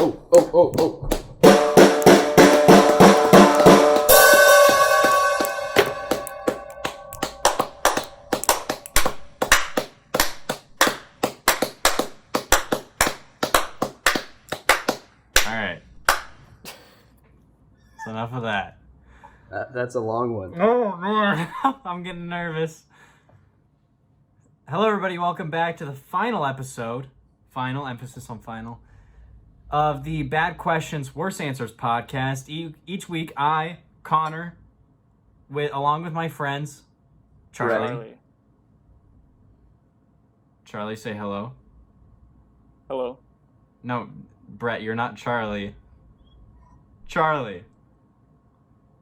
Oh. All right. That's enough of that. That's a long one. Oh, man. I'm getting nervous. Hello, everybody. Welcome back to the final episode. Final, emphasis on final. Of the Bad Questions, Worse Answers podcast. Each week, I, Connor, along with my friends, Charlie. Charlie, say hello. Hello. No, Brett, you're not Charlie. Charlie.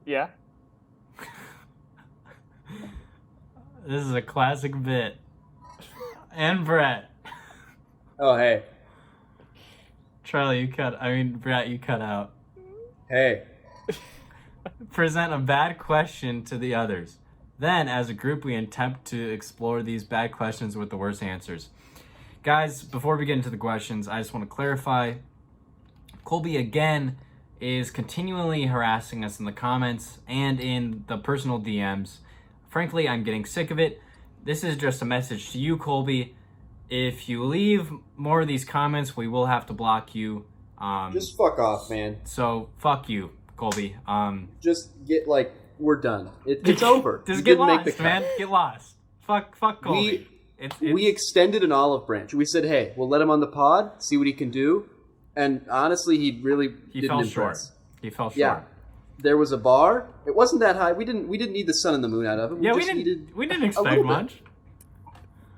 Yeah? This is a classic bit. And Brett. Oh, hey. Charlie, Brett, you cut out. Hey. Present a bad question to the others. Then, as a group, we attempt to explore these bad questions with the worst answers. Guys, before we get into the questions, I just want to clarify. Colby, again, is continually harassing us in the comments and in the personal DMs. Frankly, I'm getting sick of it. This is just a message to you, Colby. If you leave more of these comments, we will have to block you. Just fuck off, man. So, fuck you, Colby. Just get, we're done. It's over. Just You get didn't make lost, the man. cut. Get lost. Fuck Colby. We extended an olive branch. We said, hey, we'll let him on the pod, see what he can do. And honestly, he didn't fell impress. short. He fell short. Yeah. There was a bar. It wasn't that high. We didn't need the sun and the moon out of it. Yeah, we just needed didn't a expect little bit. much.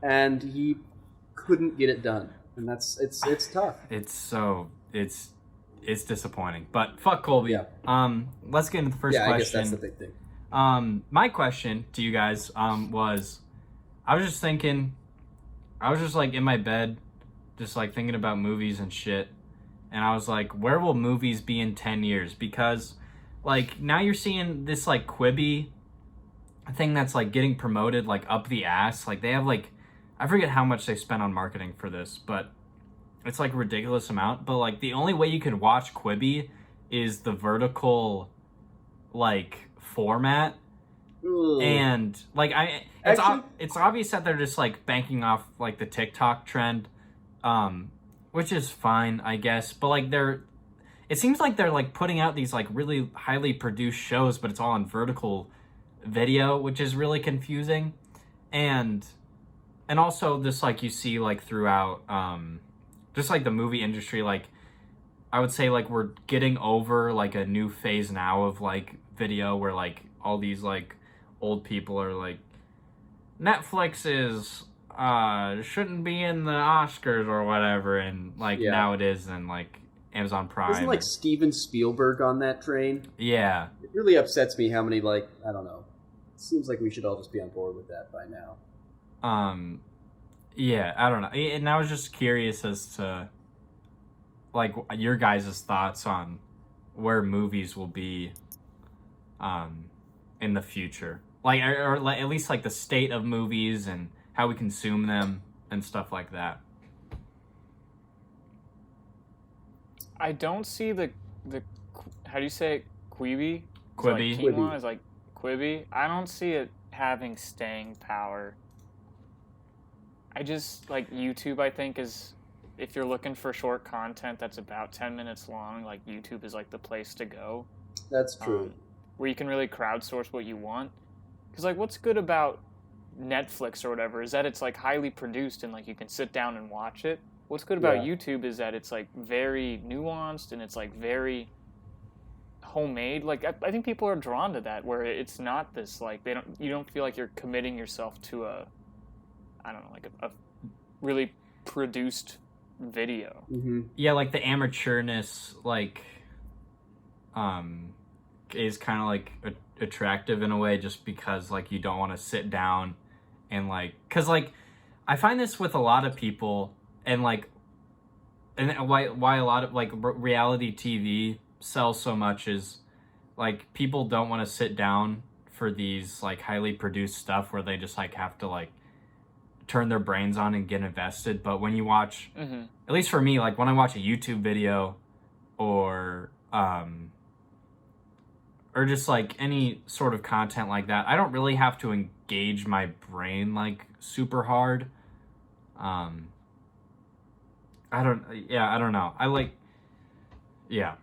And he couldn't get it done. And it's tough. It's disappointing. But fuck Colby. Yeah. Let's get into the first question. I guess that's the big thing. My question to you guys was, I was just in my bed, just thinking about movies and shit. And I was like, where will movies be in 10 years? Because now you're seeing this Quibi thing that's getting promoted up the ass. They have I forget how much they spent on marketing for this, but it's a ridiculous amount. But the only way you can watch Quibi is the vertical format. Ugh. And it's obvious that they're just banking off the TikTok trend, which is fine, I guess. But it seems like they're putting out these really highly produced shows, but it's all on vertical video, which is really confusing. And also this you see throughout just the movie industry, I would say we're getting over a new phase now of video where all these old people are Netflix is shouldn't be in the Oscars or whatever, and now it is, and Amazon Prime. Isn't Steven Spielberg on that train? Yeah. It really upsets me how many I don't know. It seems like we should all just be on board with that by now. Yeah, I don't know. And I was just curious as to your guys' thoughts on where movies will be in the future. Or at least the state of movies and how we consume them and stuff like that. I don't see the how do you say it? Quibi? Quibi. Quinoa is Quibi. I don't see it having staying power. I just YouTube, I think, is, if you're looking for short content that's about 10 minutes long, YouTube is the place to go. That's true. Where you can really crowdsource what you want. Because what's good about Netflix or whatever is that it's highly produced and you can sit down and watch it. What's good about YouTube is that it's very nuanced and it's very homemade. I think people are drawn to that, where it's not this you don't feel like you're committing yourself to a really produced video. Mm-hmm. Yeah, the amateurness is kind of attractive in a way, just because you don't want to sit down and because I find this with a lot of people, and why a lot of reality TV sells so much is people don't want to sit down for these highly produced stuff where they just have to turn their brains on and get invested. But when you watch, at least for me, when I watch a YouTube video or just like any sort of content like that, I don't really have to engage my brain like super hard. I don't know. Yeah.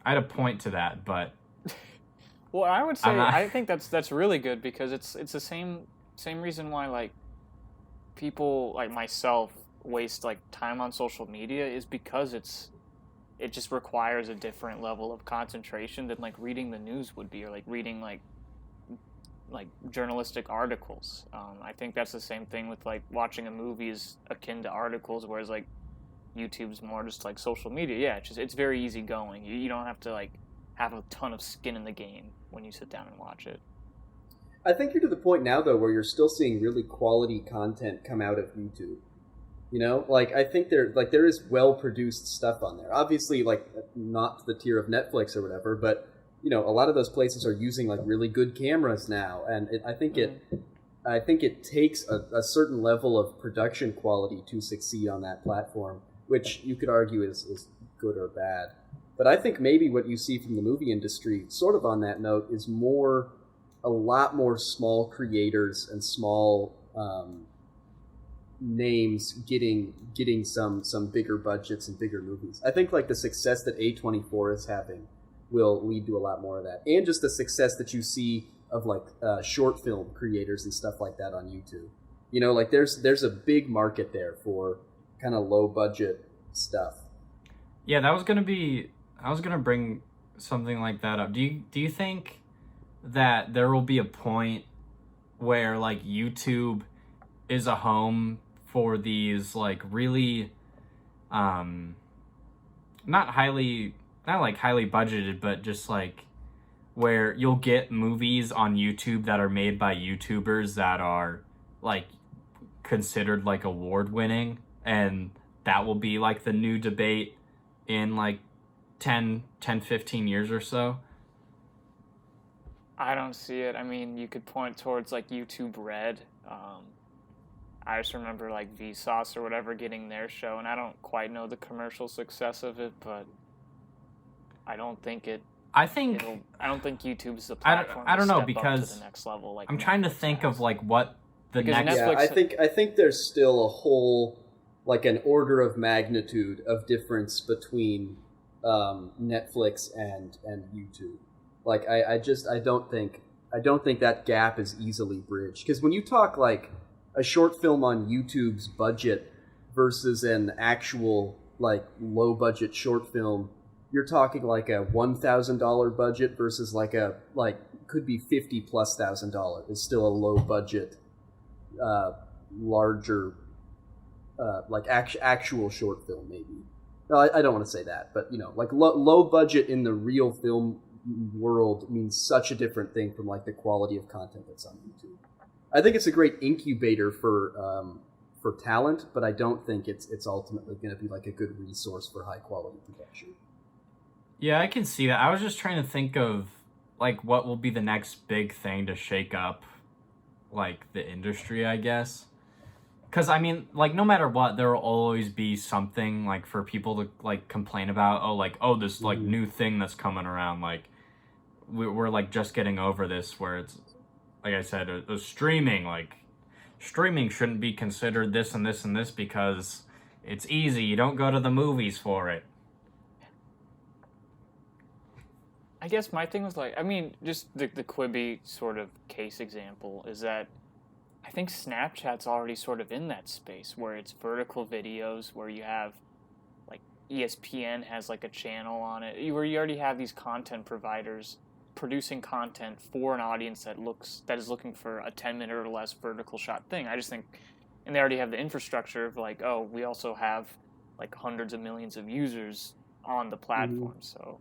I had a point to that, but Well, I would say I'm not. I think that's really good because it's the same reason why like people like myself waste like time on social media is because it just requires a different level of concentration than like reading the news would be or like reading like journalistic articles. I think that's the same thing with like watching a movie is akin to articles, whereas like YouTube's more just like social media. Yeah, it's very easy going. You don't have to like have a ton of skin in the game when you sit down and watch it. I think you're to the point now though where you're still seeing really quality content come out of YouTube. You know, like I think there is well produced stuff on there. Obviously, like not to the tier of Netflix or whatever, but you know, a lot of those places are using like really good cameras now, and I think it takes a certain level of production quality to succeed on that platform, which you could argue is good or bad. But I think maybe what you see from the movie industry, sort of on that note, is a lot more small creators and small names getting some bigger budgets and bigger movies. I think like the success that A24 is having will lead to a lot more of that, and just the success that you see of like short film creators and stuff like that on YouTube. You know, like there's a big market there for kind of low budget stuff. Yeah, I was gonna bring something like that up. Do you think that there will be a point where like YouTube is a home for these like really not like highly budgeted, but just like where you'll get movies on YouTube that are made by YouTubers that are like considered like award winning, and that will be like the new debate in like 15 years or so? I don't see it. I mean, you could point towards like YouTube Red. I just remember like Vsauce or whatever getting their show, and I don't quite know the commercial success of it, but I don't think I don't think YouTube's the platform. I don't know, to step up because to the next level. Like I'm trying to Netflix think has. of like what the Because next. Netflix- Yeah, I think there's still a whole like an order of magnitude of difference between Netflix and YouTube. Like I don't think that gap is easily bridged, because when you talk like a short film on YouTube's budget versus an actual like low budget short film, you're talking like a $1,000 budget versus like could be $50,000+ is still a low budget, larger like actual short film maybe. No, I don't want to say that, but you know, like low budget in the real film world means such a different thing from like the quality of content that's on YouTube. I think it's a great incubator for talent, but I don't think it's ultimately going to be like a good resource for high quality production. Yeah, I can see that. I was just trying to think of like what will be the next big thing to shake up like the industry, I guess. Because I mean, like no matter what, there will always be something like for people to like complain about. Oh, this like new thing that's coming around. Like we're like just getting over this, where it's like I said, a streaming. Like streaming shouldn't be considered this and this and this because it's easy. You don't go to the movies for it. I guess my thing was like, I mean, just the Quibi sort of case example is that I think Snapchat's already sort of in that space where it's vertical videos, where you have like ESPN has like a channel on it, where you already have these content providers producing content for an audience that is looking for a 10-minute or less vertical shot thing. I just think, and they already have the infrastructure of like, oh, we also have like hundreds of millions of users on the platform, so.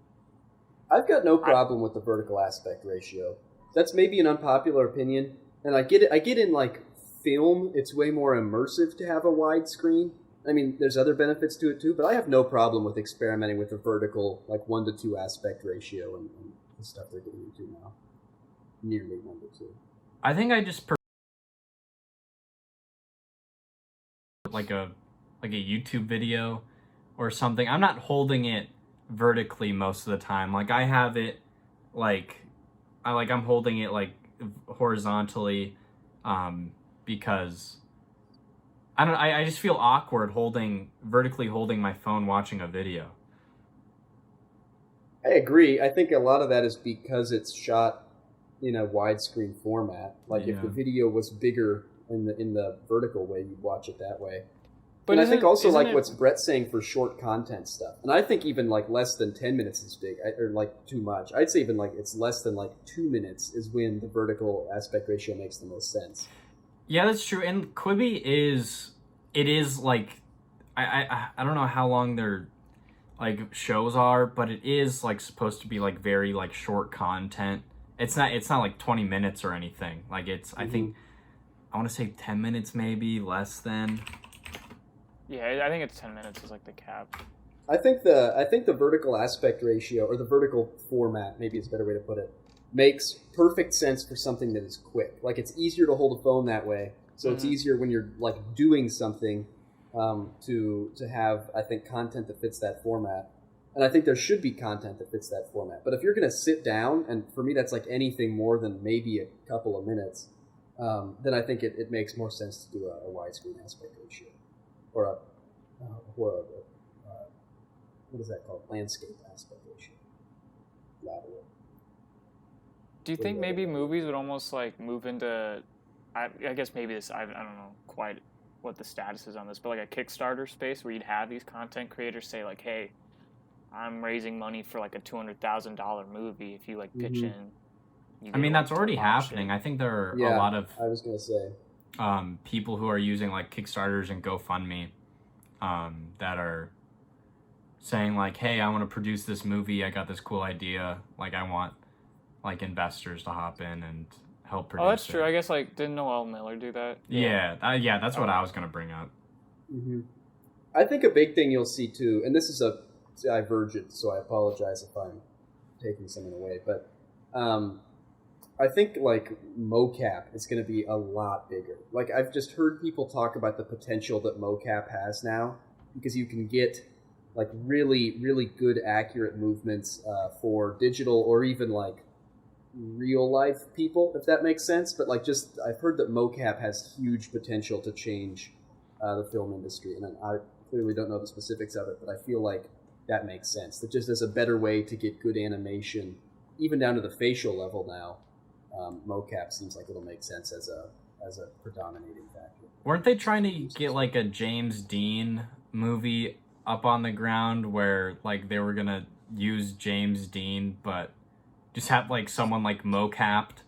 I've got no problem with the vertical aspect ratio. That's maybe an unpopular opinion, and I get it. I get in like film, it's way more immersive to have a wide screen. I mean, there's other benefits to it too, but I have no problem with experimenting with a vertical, like 1-to-2 aspect ratio and the stuff they're getting into now. Nearly 1-to-2. I think I just like a YouTube video or something. I'm not holding it vertically most of the time. Like I have it like I'm holding it like horizontally because I just feel awkward vertically holding my phone watching a video. I agree. I think a lot of that is because it's shot in a widescreen format. Like if the video was bigger in the vertical way, you'd watch it that way. But I think also like what's Brett's saying for short content stuff, and I think even like less than 10 minutes is big, or like too much. I'd say even like it's less than like 2 minutes is when the vertical aspect ratio makes the most sense. Yeah, that's true. And Quibi is like I don't know how long their like shows are, but it is like supposed to be like very like short content. It's not like 20 minutes or anything. Like it's I think I want to say 10 minutes maybe, less than. Yeah, I think it's 10 minutes is like the cap. I think the vertical aspect ratio, or the vertical format, maybe is a better way to put it, makes perfect sense for something that is quick. Like it's easier to hold a phone that way, so it's easier when you're like doing something to have, I think, content that fits that format. And I think there should be content that fits that format. But if you're going to sit down, and for me that's like anything more than maybe a couple of minutes, then I think it makes more sense to do a widescreen aspect ratio. Or what is that called? Landscape aspect ratio. Lateral. Do you think maybe movies would almost like move into, I guess maybe this, I don't know quite what the status is on this, but like a Kickstarter space where you'd have these content creators say like, hey, I'm raising money for like a $200,000 movie. If you like pitch in, I mean, that's already happening. I think there are a lot of I was gonna say people who are using like Kickstarters and GoFundMe that are saying like, hey, I want to produce this movie. I got this cool idea. Like I want like investors to hop in and help produce it. Oh, that's true. I guess like didn't Noel Miller do that? Yeah, that's what I was gonna bring up. I think a big thing you'll see too, and this is a divergent, so I apologize if I'm taking something away, but I think like mocap is going to be a lot bigger. Like I've just heard people talk about the potential that mocap has now, because you can get like really, really good accurate movements for digital or even like real life people, if that makes sense. But like just I've heard that mocap has huge potential to change the film industry, and I clearly don't know the specifics of it, but I feel like that makes sense. That just as a better way to get good animation, even down to the facial level now, mocap seems like it'll make sense as a predominating factor. Weren't they trying to get like a James Dean movie up on the ground where like they were gonna use James Dean but just have like someone like mocapped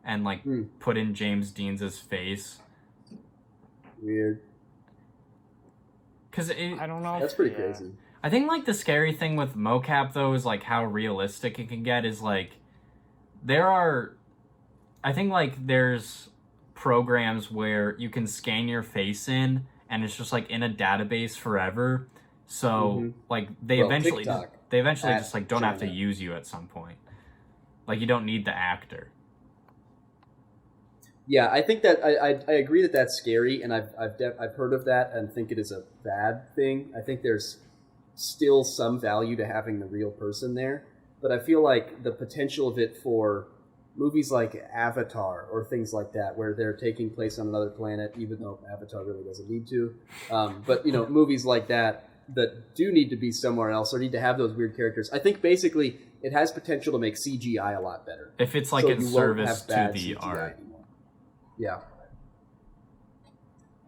and like put in James Dean's face? Weird. Because I don't know. That's pretty crazy. I think like the scary thing with mocap though is like how realistic it can get. Is like I think like there's programs where you can scan your face in and it's just like in a database forever. So like they eventually just like don't have to use you at some point. Like you don't need the actor. Yeah, I think that I agree that that's scary, and I've heard of that and think it is a bad thing. I think there's still some value to having the real person there, but I feel like the potential of it for movies like Avatar or things like that, where they're taking place on another planet, even though Avatar really doesn't need to, but you know, movies like that do need to be somewhere else or need to have those weird characters. I think basically it has potential to make CGI a lot better if it's like in service to the CGI art anymore. Yeah.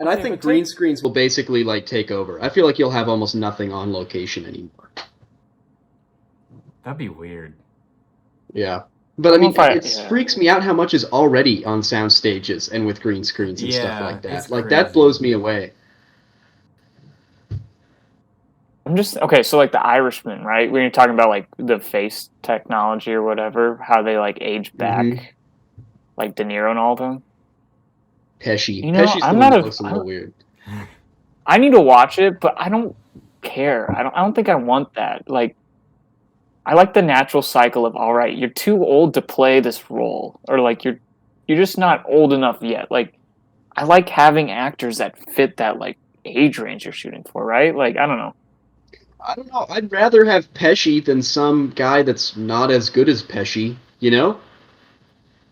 And I think green screens will basically like take over. I feel like you'll have almost nothing on location anymore. That'd be weird. Yeah. But I mean, it freaks me out how much is already on sound stages and with green screens and stuff like that. Like, that blows me away. I'm just, okay, so like The Irishman, right? When you're talking about like the face technology or whatever, how they like age back, like De Niro and all of them. Pesci. You know, Pesci's I'm the not one that looks a little weird. I need to watch it, but I don't care. I don't think I want that. Like, I like the natural cycle of, all right, you're too old to play this role, or like you're just not old enough yet. Like, I like having actors that fit that like age range you're shooting for, right? Like, I don't know. I don't know. I'd rather have Pesci than some guy that's not as good as Pesci. You know,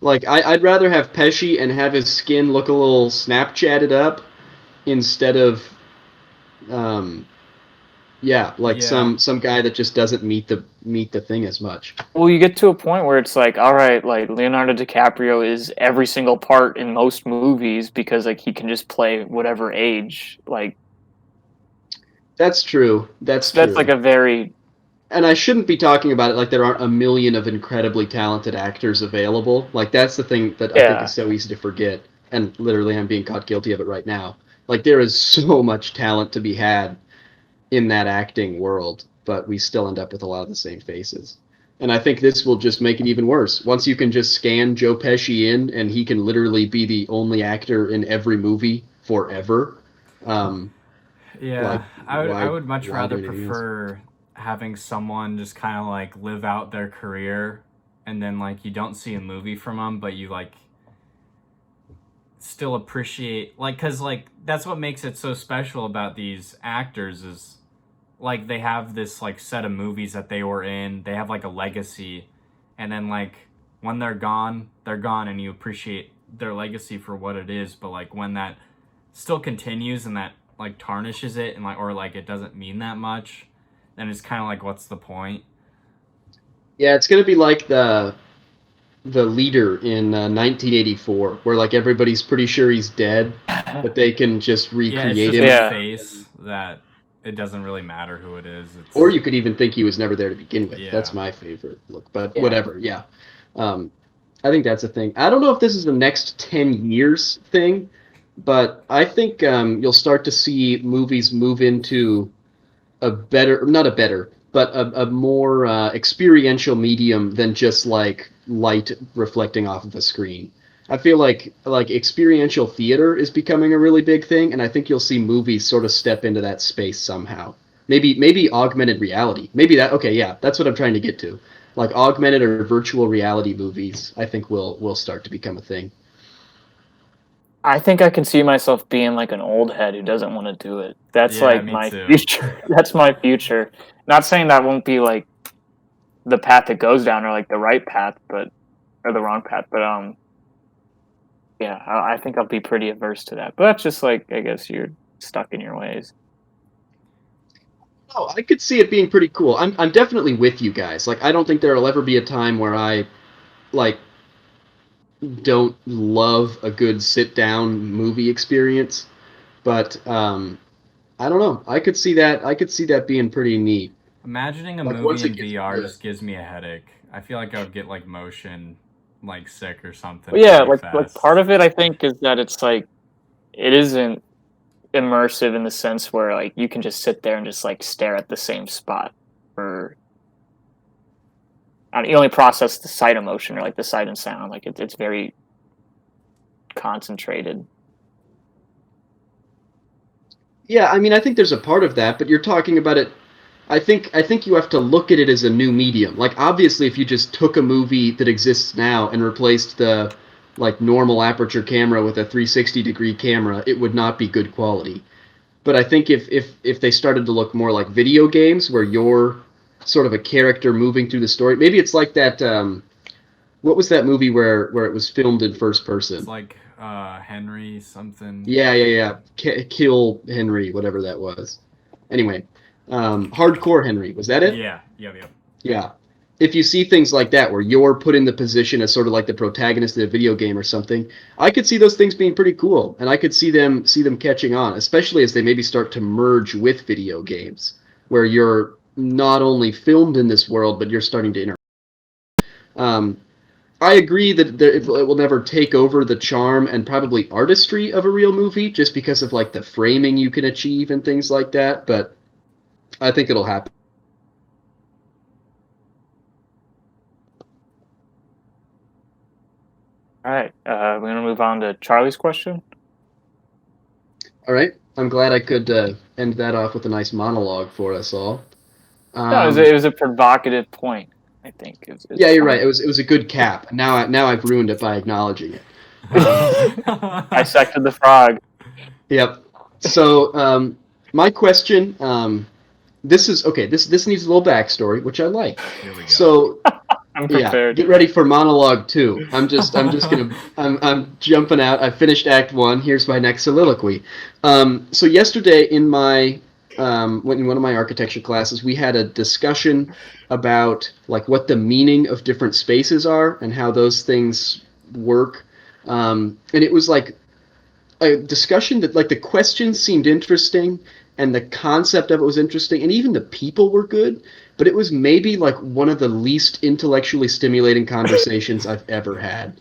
like I'd rather have Pesci and have his skin look a little Snapchatted up instead of, um, yeah, like Yeah. some guy that just doesn't meet the thing as much. Well, you get to a point where it's like, all right, like Leonardo DiCaprio is every single part in most movies because like he can just play whatever age. Like That's true. That's that's like true. a very And I shouldn't be talking about it like there aren't a million of incredibly talented actors available. Like that's the thing that I think is yeah. so easy to forget. And literally, I'm being caught guilty of it right now. Like there is so much talent to be had in that acting world, but we still end up with a lot of the same faces. And I think this will just make it even worse. Once you can just scan Joe Pesci in, and he can literally be the only actor in every movie forever. Um, Yeah, like I would much why do rather anything else? prefer having someone just kind of like live out their career, and then like you don't see a movie from them, but you like still appreciate, like, cuz like that's what makes it so special about these actors is like they have this like set of movies that they were in, they have like a legacy, and then like when they're gone and you appreciate their legacy for what it is, but like when that still continues and that like tarnishes it and like or like it doesn't mean that much, then it's kind of like what's the point? Yeah, it's gonna be like the leader in 1984, where like everybody's pretty sure he's dead, but they can just Yeah, it's recreate just a him. Yeah. face that it doesn't really matter who it is. Or It's you could even think he was never there to begin with. That's yeah. my favorite look, but Yeah. whatever. Yeah, um, I think that's a thing. I don't know if this is the next 10 years thing, but I think you'll start to see movies move into a better, not a better, but a more experiential medium than just like light reflecting off of a screen. I feel like experiential theater is becoming a really big thing, and I think you'll see movies sort of step into that space somehow. Maybe augmented reality. Maybe that. Okay, yeah, that's what I'm trying to get to. Like augmented or virtual reality movies, I think will start to become a thing. I think I can see myself being like an old head who doesn't want to do it. That's Yeah, like me my too. future. That's my future. Not saying that won't be like the path it goes down or like the right path, but or the wrong path. But yeah, I think I'll be pretty averse to that. But that's just like I guess you're stuck in your ways. Oh, I could see it being pretty cool. I'm definitely with you guys. Like I don't think there'll ever be a time where I like don't love a good sit down movie experience, but I don't know. I could see that. I could see that being pretty neat. Imagining a Like movie once it in gets VR into just gives me a headache. I feel like I would get like motion like sick or something But yeah, pretty like fast. part of it I think is that it's like it isn't immersive in the sense where like you can just sit there and just like stare at the same spot for you only process the sight emotion or like the sight and sound. Like it's very concentrated. yeah, I mean, I think there's a part of that, but you're talking about it. I think you have to look at it as a new medium. Like obviously, if you just took a movie that exists now and replaced the like normal aperture camera with a 360-degree camera, it would not be good quality. But I think if they started to look more like video games, where you're sort of a character moving through the story, maybe it's like that. What was that movie where it was filmed in first It's person? like Henry something. Yeah. Kill Henry, whatever that was. Anyway, Hardcore Henry, was that it? Yeah, yep. Yeah. If you see things like that where you're put in the position as sort of like the protagonist of a video game or something, I could see those things being pretty cool, and I could see them catching on, especially as they maybe start to merge with video games, where you're not only filmed in this world, but you're starting to interact. Um, I agree that it will never take over the charm and probably artistry of a real movie, just because of like the framing you can achieve and things like that. But I think it'll happen. All right, we're gonna move on to Charlie's question. All right. I'm glad I could end that off with a nice monologue for us all. No, Um, it was a provocative point. I think yeah, it's you're right. fine. It was a good cap. Now I've ruined it by acknowledging it. Um, Dissected the frog. yep. So my question, this is okay. This needs a little backstory, which I like. Here we go. So I'm yeah, prepared. get ready for monologue 2. I'm jumping out. I finished Act 1. Here's my next soliloquy. So yesterday in my in one of my architecture classes, we had a discussion about like what the meaning of different spaces are and how those things work. And it was like a discussion that like the questions seemed interesting and the concept of it was interesting and even the people were good, but it was maybe like one of the least intellectually stimulating conversations I've ever had.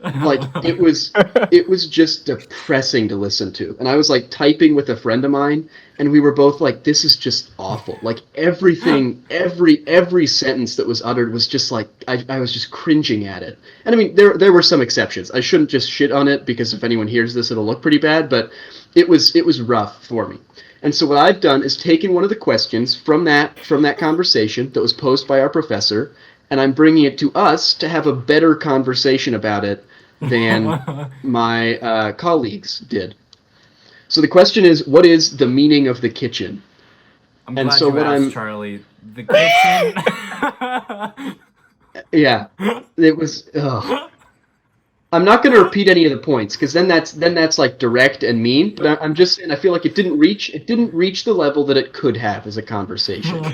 Like it was just depressing to listen to. And I was like typing with a friend of mine and we were both like, this is just awful. Like everything, every sentence that was uttered was just like I was just cringing at it. And I mean there were some exceptions. I shouldn't just shit on it because if anyone hears this it'll look pretty bad, but it was rough for me. And so what I've done is taken one of the questions from that conversation that was posed by our professor, and I'm bringing it to us to have a better conversation about it than my colleagues did. So the question is, what is the meaning of the kitchen? I'm glad you asked, Charlie. The kitchen. Yeah, it was. Ugh. I'm not going to repeat any of the points because then that's like direct and mean. But I'm just saying I feel like it didn't reach the level that it could have as a conversation.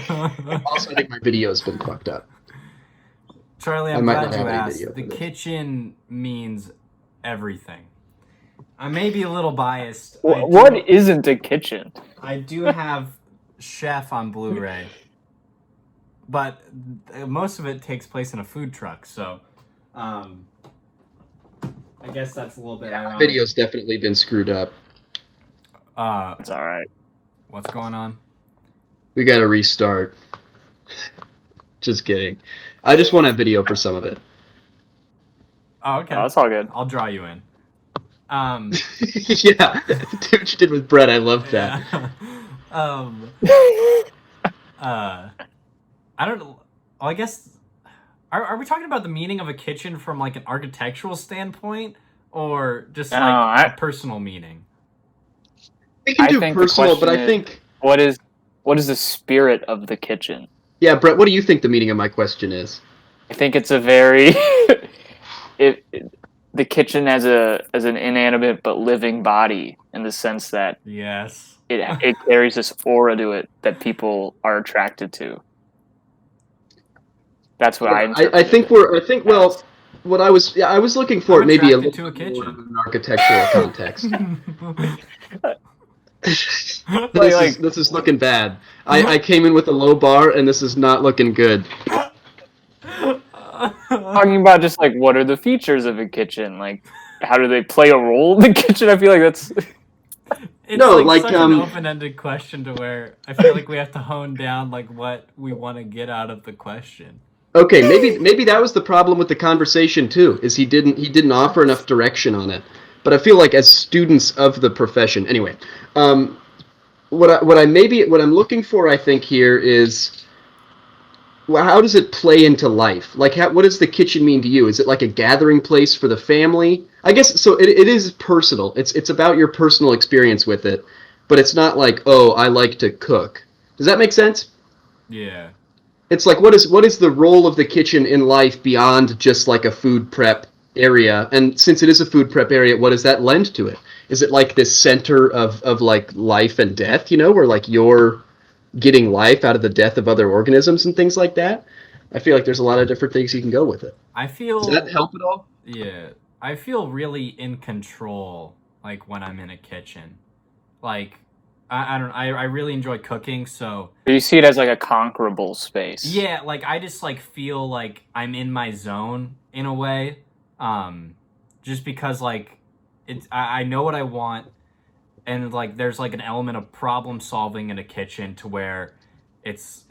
Also, I think my video's been fucked up. Charlie, I'm glad you asked. The kitchen means everything. I may be a little biased. What isn't a kitchen? I do have Chef on Blu-ray, but most of it takes place in a food truck. So, I guess that's a little bit. Yeah, video's definitely been screwed up. It's all right. What's going on? We got to restart. Just kidding. I just want to have video for some of it. Oh, okay. Oh, that's all good. I'll draw you in. Yeah, what you did with Brett, I love that. I don't know. Well, I guess are we talking about the meaning of a kitchen from like an architectural standpoint, or just a personal meaning? We can do personal, but I think what is the spirit of the kitchen? Yeah, Brett, what do you think the meaning of my question is? I think it's a very the kitchen as an inanimate but living body in the sense that yes, it carries this aura to it that people are attracted to. That's what I think what I was looking for maybe a little more of an architectural context. This is looking bad. I came in with a low bar and this is not looking good. Talking about just like what are the features of a kitchen? Like how do they play a role in the kitchen? I feel like that's it's like such an open-ended question to where I feel like we have to hone down like what we want to get out of the question. Okay, maybe that was the problem with the conversation too, is he didn't offer enough direction on it. But I feel like as students of the profession, anyway, what I'm looking for, I think here is, well, how does it play into life? Like, what does the kitchen mean to you? Is it like a gathering place for the family? I guess so. It is personal. It's about your personal experience with it, but it's not like, oh, I like to cook. Does that make sense? Yeah. It's like what is the role of the kitchen in life beyond just like a food prep area? And since it is a food prep area, what does that lend to it? Is it like this center of like life and death, where like you're getting life out of the death of other organisms and things like that? I feel like there's a lot of different things you can go with it. Does that help at all? Yeah. I feel really in control like when I'm in a kitchen. Like I really enjoy cooking, so you see it as like a conquerable space. Yeah, like I just like feel like I'm in my zone in a way. Just because like I know what I want, and like there's like an element of problem solving in a kitchen to where it's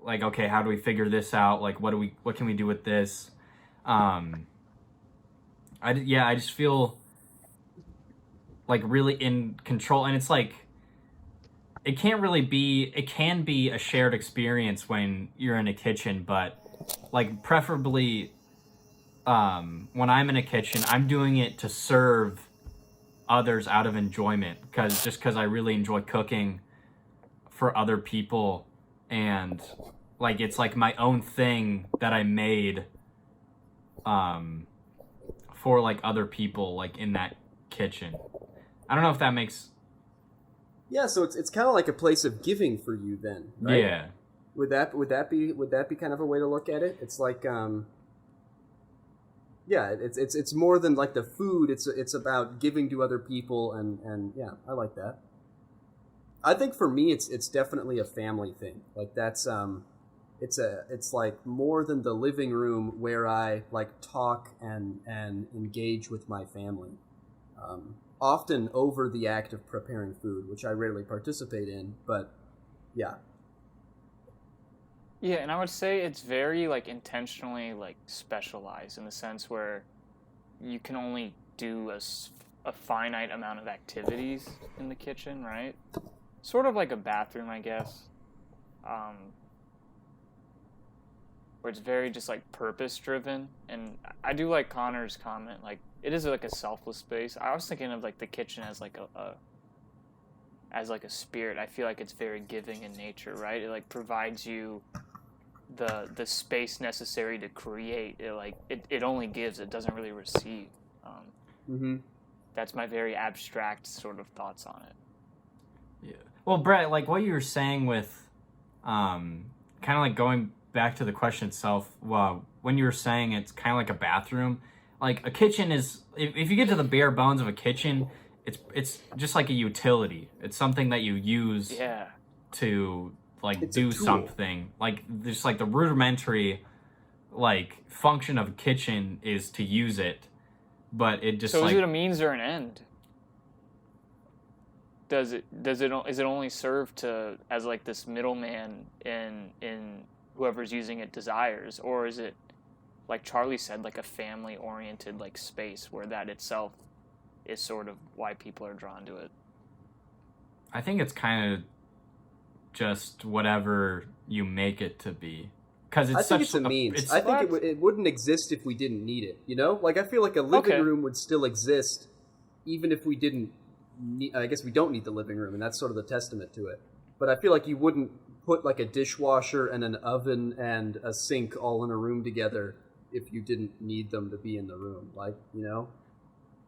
like, okay, how do we figure this out? Like what can we do with this? I just feel like really in control, and it's like it can be a shared experience when you're in a kitchen, but like preferably when I'm in a kitchen, I'm doing it to serve others out of enjoyment, because I really enjoy cooking for other people. and like it's like my own thing that I made for like other people like in that kitchen. I don't know if that makes Yeah, so it's kind of like a place of giving for you then, right? Yeah. Would that be kind of a way to look at it? It's like yeah, it's more than like the food. It's about giving to other people, and yeah, I like that. I think for me, it's definitely a family thing. Like that's it's like more than the living room where I like talk and engage with my family. Often over the act of preparing food, which I rarely participate in, but yeah. Yeah, and I would say it's very like intentionally like specialized in the sense where you can only do a finite amount of activities in the kitchen, right? Sort of like a bathroom, I guess. Um, where it's very just like purpose driven. And I do like Connor's comment, like it is like a selfless space. I was thinking of like the kitchen as like a spirit. I feel like it's very giving in nature, right? It like provides you the space necessary to create. It only gives, it doesn't really receive. Mm-hmm. That's my very abstract sort of thoughts on it. Yeah. Well, Brett, like what you were saying with kind of like going back to the question itself, well, when you were saying it's kind of like a bathroom, like a kitchen is, if you get to the bare bones of a kitchen, it's just like a utility. It's something that you use to like It's do something. Like just like the rudimentary like function of a kitchen is to use it, but it just So like, is it a means or an end? Is it only serve to as like this middleman in whoever's using it desires, or is it, like Charlie said, like a family oriented like space where that itself is sort of why people are drawn to it? I think it's kind of just whatever you make it to be, because I think it's a means. I think it wouldn't exist if we didn't need it. You know, like I feel like a living room would still exist, even if we didn't. I guess we don't need the living room, and that's sort of the testament to it. But I feel like you wouldn't put like a dishwasher and an oven and a sink all in a room together if you didn't need them to be in the room. Like, you know.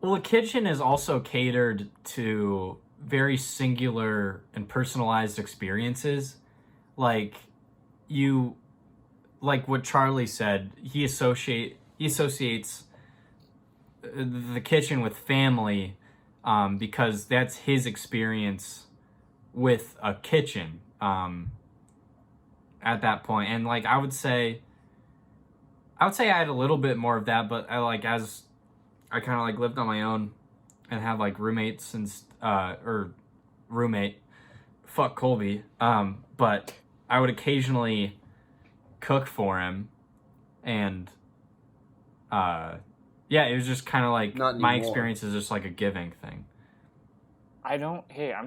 Well, the kitchen is also catered to very singular and personalized experiences. Like you, like what Charlie said, he associates the kitchen with family, because that's his experience with a kitchen at that point. And like I would say I had a little bit more of that, but as I kind of like lived on my own and had like roommates and or roommate, fuck Colby, but I would occasionally cook for him, and yeah, it was just kind of like my experience is just like a giving thing. I'm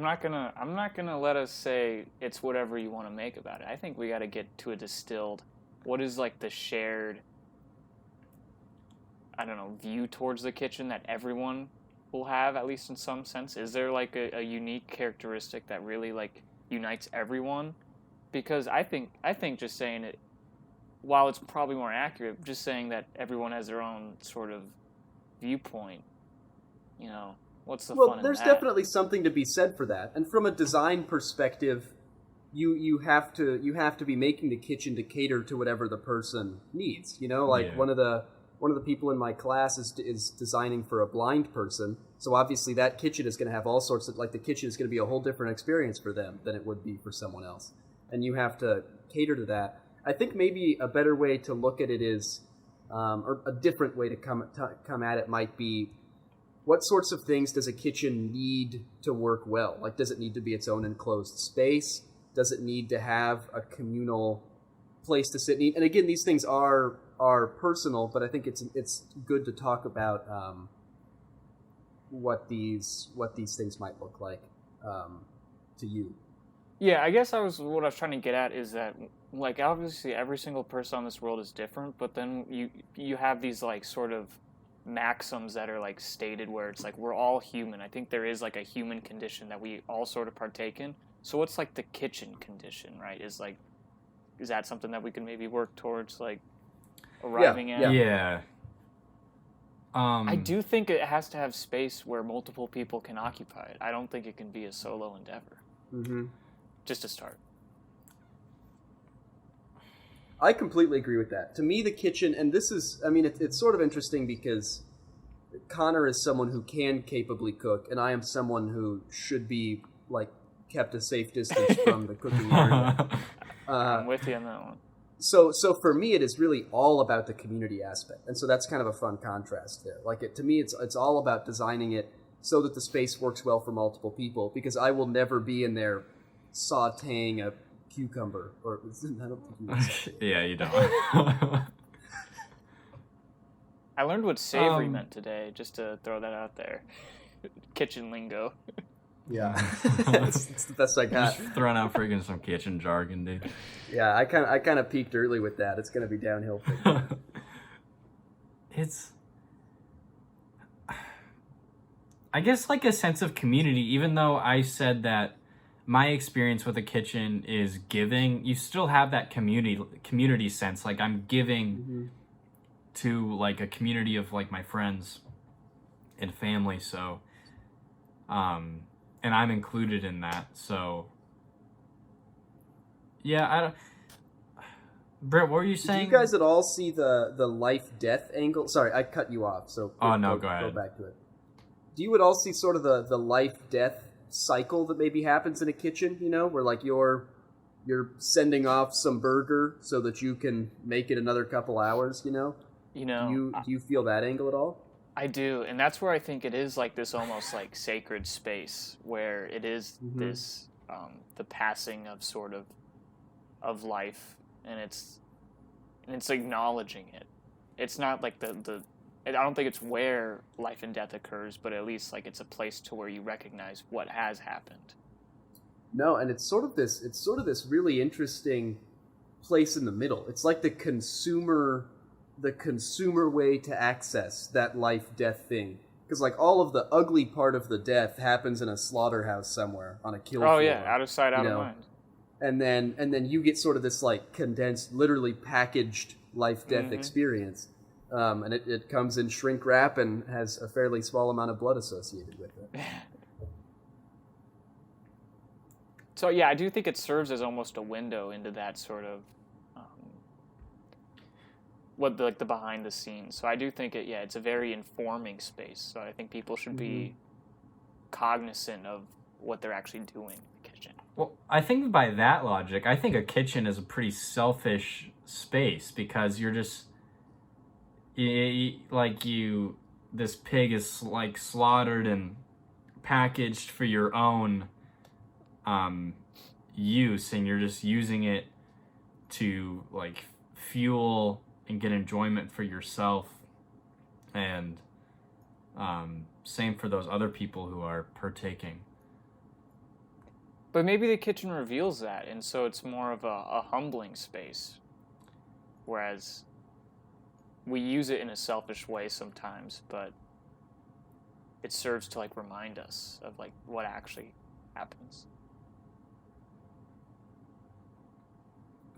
not gonna let us say it's whatever you want to make about it. I think we got to get to a distilled, what is like the shared, I don't know, view towards the kitchen that everyone will have, at least in some sense? Is there like a unique characteristic that really like unites everyone? Because I think just saying it, while it's probably more accurate, just saying that everyone has their own sort of viewpoint, you know, what's the fun in that? Well, there's definitely something to be said for that. And from a design perspective, you have to be making the kitchen to cater to whatever the person needs. You know, like one of the people in my class is designing for a blind person. So obviously that kitchen is going to have all sorts of, like, the kitchen is going to be a whole different experience for them than it would be for someone else. And you have to cater to that. I think maybe a better way to look at it is, or a different way to come at it might be, what sorts of things does a kitchen need to work well? Like, does it need to be its own enclosed space? Does it need to have a communal place to sit and eat? And again, these things are personal, but I think it's good to talk about what these things might look like to you. Yeah, I guess what I was trying to get at is that, like, obviously every single person on this world is different, but then you have these like sort of maxims that are like stated where it's like we're all human. I think there is like a human condition that we all sort of partake in. So what's like the kitchen condition, right? Is like is that something that we can maybe work towards, like, arriving at? Yeah. I do think it has to have space where multiple people can occupy it. I don't think it can be a solo endeavor. Mm-hmm. Just to start. I completely agree with that. To me, the kitchen, and this is, I mean, it's sort of interesting because Connor is someone who can capably cook, and I am someone who should be, like, kept a safe distance from the cooking area. I'm with you on that one. So for me, it is really all about the community aspect, and so that's kind of a fun contrast there. Like, to me, it's all about designing it so that the space works well for multiple people, because I will never be in there sautéing a cucumber, or I don't think you would saute. Yeah, you don't. I learned what savory meant today, just to throw that out there. Kitchen lingo. Yeah, it's the best I got. Just throwing out freaking some kitchen jargon, dude. Yeah, I kind of peaked early with that. It's gonna be downhill. It's, I guess, like a sense of community. Even though I said that my experience with a kitchen is giving, you still have that community sense. Like, I'm giving to, like, a community of, like, my friends and family. So, and I'm included in that. So, yeah, I don't. Britt, what were you saying? Do you guys at all see the life-death angle? Sorry, I cut you off, so go ahead. Go back to it. Do you at all see sort of the life-death cycle that maybe happens in a kitchen, you know, where, like, you're sending off some burger so that you can make it another couple hours, you know? You know, do you feel that angle at all? I do, and that's where I think it is, like, this almost, like, sacred space where it is this the passing of sort of life, and it's acknowledging it. It's not like I don't think it's where life and death occurs, but at least, like, it's a place to where you recognize what has happened. No, and it's sort of this really interesting place in the middle. It's like the consumer way to access that life-death thing. Because, like, all of the ugly part of the death happens in a slaughterhouse somewhere on a kill floor. Oh, yeah, out of sight, out of mind. And then you get sort of this, like, condensed, literally packaged life-death experience. And it comes in shrink wrap and has a fairly small amount of blood associated with it. So, yeah, I do think it serves as almost a window into that sort of the behind the scenes. So I do think it's a very informing space. So I think people should be cognizant of what they're actually doing in the kitchen. Well, I think by that logic, I think a kitchen is a pretty selfish space, because you're just, this pig is, like, slaughtered and packaged for your own use, and you're just using it to, like, fuel and get enjoyment for yourself, and same for those other people who are partaking. But maybe the kitchen reveals that, and so it's more of a humbling space, whereas we use it in a selfish way sometimes, but it serves to, like, remind us of, like, what actually happens.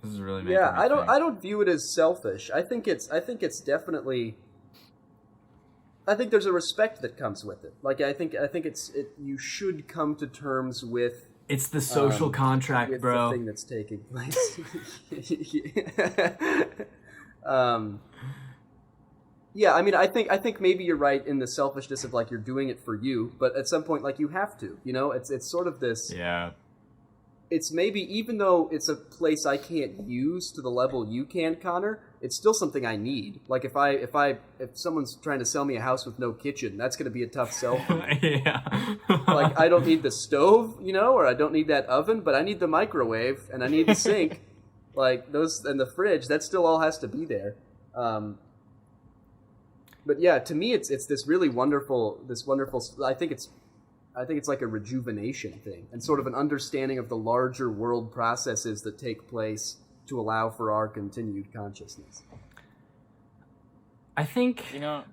This is really making me I don't view it as selfish. I think it's definitely. I think there's a respect that comes with it. Like, I think you should come to terms with. It's the social contract, with bro. The thing that's taking place. Yeah, I mean, I think maybe you're right in the selfishness of, like, you're doing it for you, but at some point, like, you have to. You know, it's sort of this. Yeah. It's maybe, even though it's a place I can't use to the level you can, Connor, it's still something I need. Like, if someone's trying to sell me a house with no kitchen, that's going to be a tough sell for me. Yeah. Like, I don't need the stove, you know, or I don't need that oven, but I need the microwave and I need the sink. Like, those, and the fridge, that still all has to be there. But yeah, to me, it's this really wonderful. I think it's like a rejuvenation thing, and sort of an understanding of the larger world processes that take place to allow for our continued consciousness. I think. Go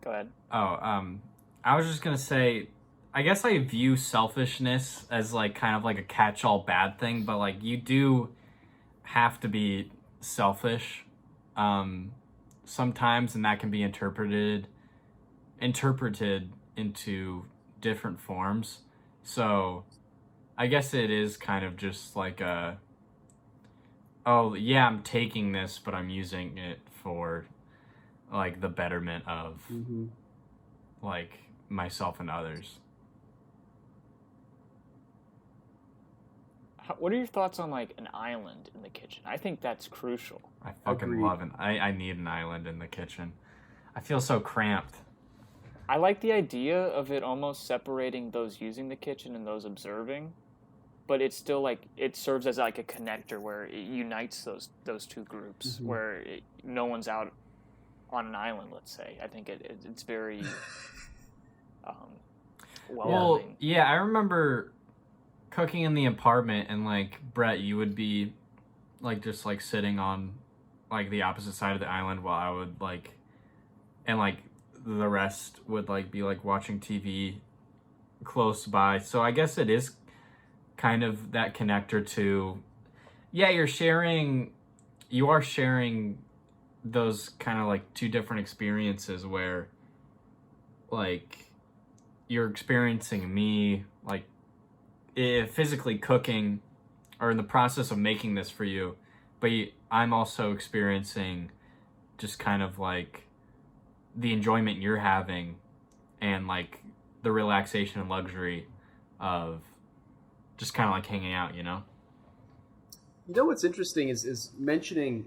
ahead. I was just gonna say, I guess I view selfishness as, like, kind of like a catch-all bad thing, but, like, you do have to be selfish sometimes, and that can be interpreted into different forms. So I guess it is kind of just like oh yeah, I'm taking this, but I'm using it for like the betterment of like myself and others. What are your thoughts on like an island in the kitchen? I think that's crucial. I fucking love it. I need an island in the kitchen. I feel so cramped. I like the idea of it almost separating those using the kitchen and those observing, but it's still like it serves as like a connector where it unites those two groups where no one's out on an island. Let's say I think it's very well. Yeah, I remember cooking in the apartment, and like Brett, you would be like just like sitting on like the opposite side of the island while I would like, and like the rest would like be like watching TV close by. So I guess it is kind of that connector to, yeah, you are sharing those kind of like two different experiences where like you're experiencing me like physically cooking or in the process of making this for you, but I'm also experiencing just kind of like the enjoyment you're having and like the relaxation and luxury of just kind of like hanging out, you know? You know what's interesting is mentioning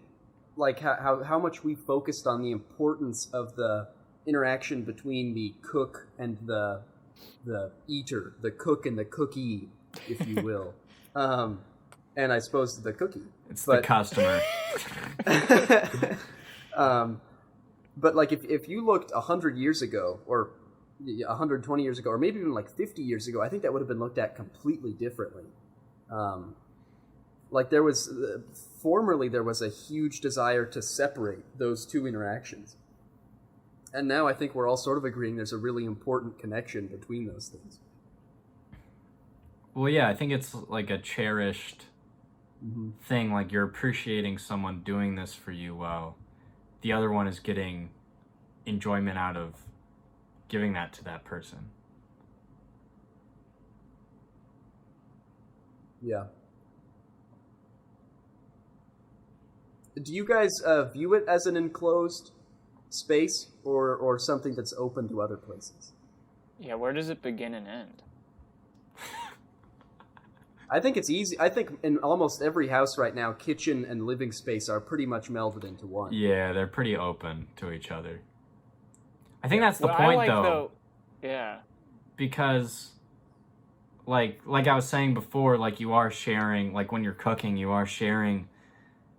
like how much we focused on the importance of the interaction between the cook and the eater, the cook and the cookie, if you will. And I suppose the cookie. It's the customer. But like if you looked 100 years ago or 120 years ago or maybe even like 50 years ago, I think that would have been looked at completely differently. Like formerly there was a huge desire to separate those two interactions. And now I think we're all sort of agreeing there's a really important connection between those things. Well, yeah, I think it's like a cherished thing. Like you're appreciating someone doing this for you while the other one is getting enjoyment out of giving that to that person. Yeah. Do you guys view it as an enclosed space or something that's open to other places? Yeah, where does it begin and end? I think it's easy. I think in almost every house right now, kitchen and living space are pretty much melded into one. Yeah, they're pretty open to each other. I think that's the point, though. Yeah. Because, like I was saying before, like you are sharing, like when you're cooking, you are sharing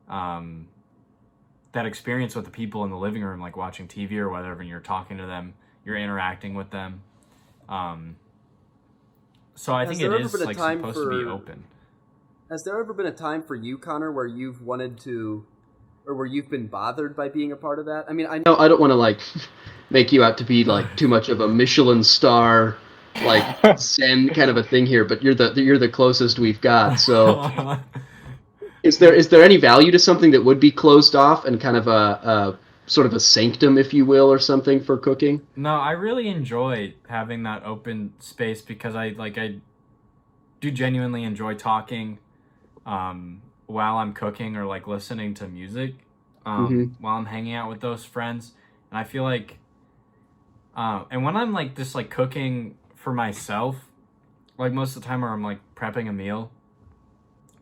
that experience with the people in the living room, like watching TV or whatever, and you're talking to them, you're interacting with them. So I think it is like supposed to be open. Has there ever been a time for you, Connor, where you've wanted to, or where you've been bothered by being a part of that? I mean, I know I don't want to like make you out to be like too much of a Michelin star, like Zen kind of a thing here, but you're the closest we've got. So, is there any value to something that would be closed off and kind of a sort of a sanctum, if you will, or something for cooking? No, I really enjoy having that open space because I do genuinely enjoy talking while I'm cooking or like listening to music while I'm hanging out with those friends. And I feel like and when I'm like just like cooking for myself, like most of the time where I'm like prepping a meal,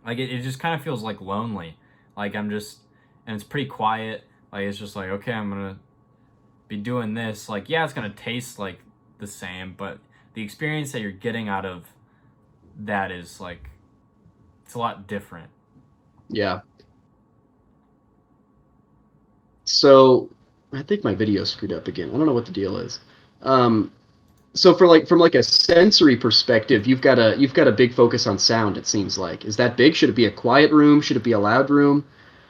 like it just kind of feels like lonely. Like I'm just, and it's pretty quiet. Like, it's just like, okay, I'm going to be doing this. Like, yeah, it's going to taste like the same, but the experience that you're getting out of that is like, it's a lot different. Yeah. So, I think my video screwed up again. I don't know what the deal is. So from a sensory perspective, you've got a big focus on sound, it seems like. Is that big? Should it be a quiet room? Should it be a loud room?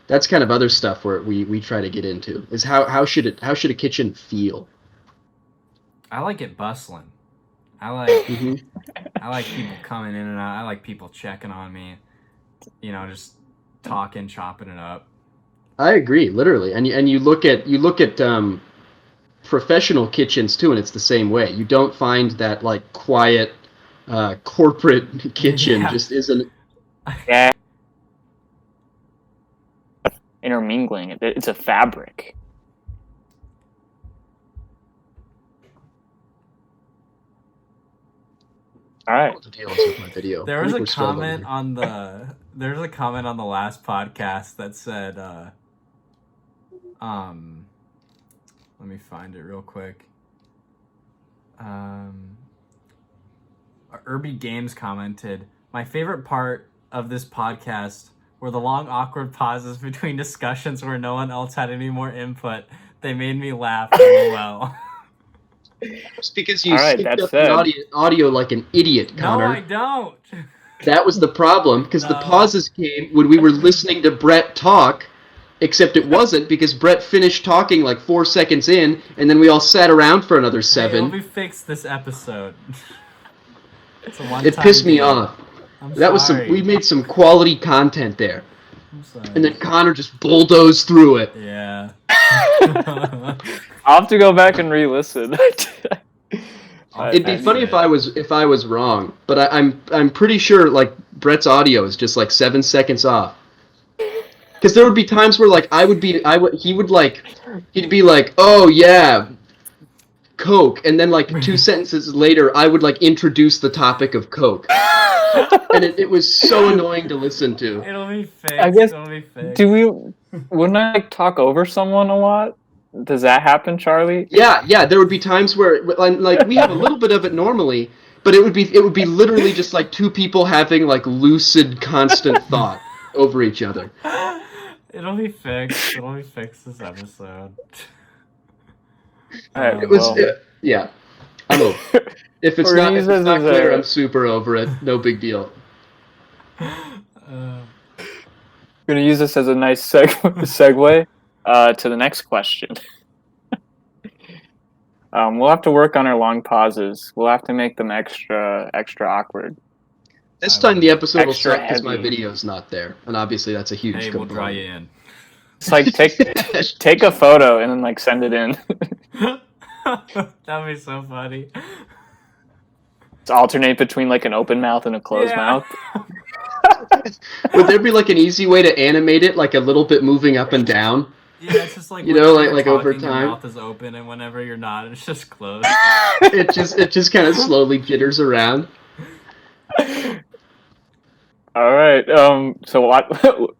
That's kind of other stuff where we try to get into. Is how should a kitchen feel? I like it bustling. I like I like people coming in and out. I like people checking on me. You know, just talking, chopping it up. I agree, literally. And you look at professional kitchens too, and it's the same way. You don't find that like quiet corporate kitchen just isn't. Yeah. Intermingling. It's a fabric. All right. What the deal is with my video? There was a comment on the last podcast that said let me find it real quick. Irby Games commented, "My favorite part of this podcast were the long awkward pauses between discussions where no one else had any more input. They made me laugh well." It's because you skipped up the audio like an idiot, Connor. No, I don't. That was the problem, because the pauses came when we were listening to Brett talk, except it wasn't, because Brett finished talking like 4 seconds in, and then we all sat around for another 7. Let me fix this episode. It pissed me off. We made some quality content there. I'm sorry. And then Connor just bulldozed through it. Yeah. I'll have to go back and re-listen. It'd be funny if I was wrong, but I'm pretty sure like Brett's audio is just like 7 seconds off. Because there would be times where like he'd be like, "Oh yeah, Coke," and then like 2 sentences later, I would like introduce the topic of Coke, and it was so annoying to listen to. It'll be fixed. I guess. It'll be fixed. Wouldn't I like talk over someone a lot? Does that happen, Charlie? Yeah. There would be times where like we have a little bit of it normally, but it would be literally just like 2 people having like lucid, constant thought over each other. It'll be fixed. It'll be fixed this episode. Right, yeah. I'm over. If it's not clear, I'm super over it. No big deal. I'm gonna use this as a nice segue to the next question. We'll have to work on our long pauses. We'll have to make them extra awkward. This time the episode will suck because my video's not there, and obviously that's a huge component. We'll draw you in. It's like take a photo and then like send it in. That'd be so funny. It's alternate between like an open mouth and a closed mouth. Would there be like an easy way to animate it, like a little bit moving up and down? Yeah, it's just like like over time. Your mouth is open, and whenever you're not, it's just closed. it just kind of slowly jitters around. All right. So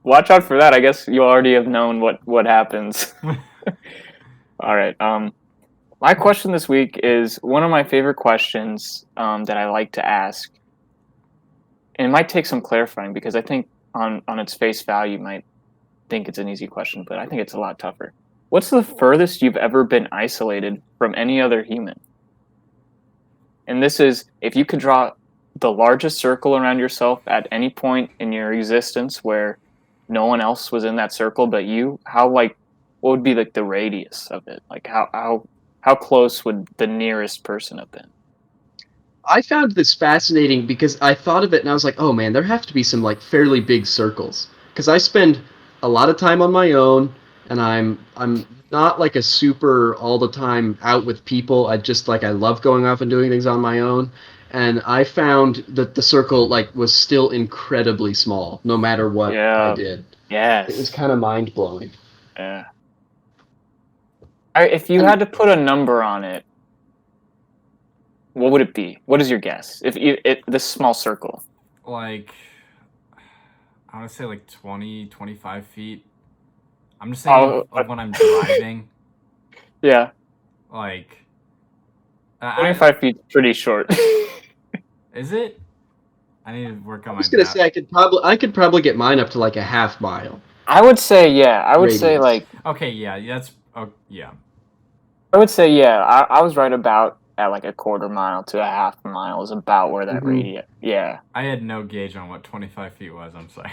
watch out for that. I guess you already have known what happens. All right. My question this week is one of my favorite questions that I like to ask, and it might take some clarifying because I think on its face value you might think it's an easy question, but I think it's a lot tougher. What's the furthest you've ever been isolated from any other human? And this is if you could draw the largest circle around yourself at any point in your existence where no one else was in that circle but you, what would be like the radius of it? Like how close would the nearest person have been? I found this fascinating because I thought of it and I was like, oh man, there have to be some like fairly big circles. Because I spend a lot of time on my own, and I'm not like a super all the time out with people. I love going off and doing things on my own. And I found that the circle was still incredibly small, no matter what I did. Yes. It was kind of mind blowing. Yeah. If you had to put a number on it, what would it be? What is your guess? This small circle. I would say 20, 25 feet. I'm just saying when I'm driving. Yeah. 25 feet is pretty short. Is it? I need to work on my. I was gonna say I could probably get mine up to a half mile. I would say say Okay, yeah, that's yeah. I would say I was right about at a quarter mile to a half mile is about where that radius. Yeah. I had no gauge on what 25 feet was. I'm sorry.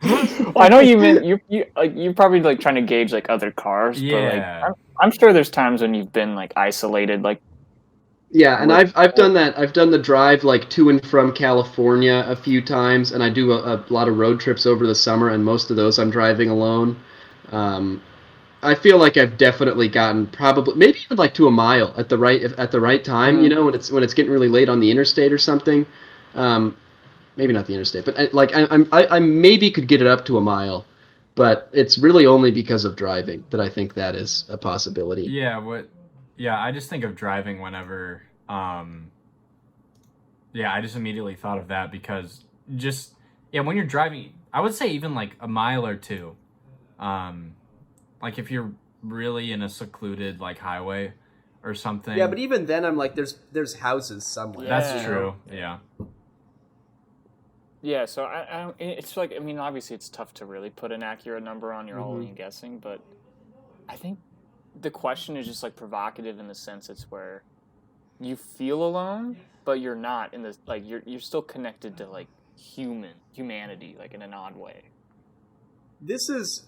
Well, I know you meant you're probably trying to gauge other cars. Yeah. But I'm sure there's times when you've been isolated Yeah, and I've done that. I've done the drive like to and from California a few times, and I do a lot of road trips over the summer, and most of those I'm driving alone. Um, I feel like I've definitely gotten probably maybe even like to a mile at the right time. You Mm. know, when it's getting really late on the interstate or something. Um, Maybe not the interstate, but I maybe could get it up to a mile, but it's really only because of driving that I think that is a possibility. Yeah, yeah, I just think of driving whenever yeah, I just immediately thought of that because just yeah, when you're driving, I would say even like a mile or two. Um like if you're really in a secluded like highway or something. Yeah, but even then, I'm like, there's houses somewhere. That's Yeah. true. Yeah. Yeah, so I don't, it's like, I mean, obviously it's tough to really put an accurate number on. You're only guessing, but I think the question is just like provocative in the sense it's where you feel alone, but you're not in the like you're still connected to like humanity, like in an odd way. This is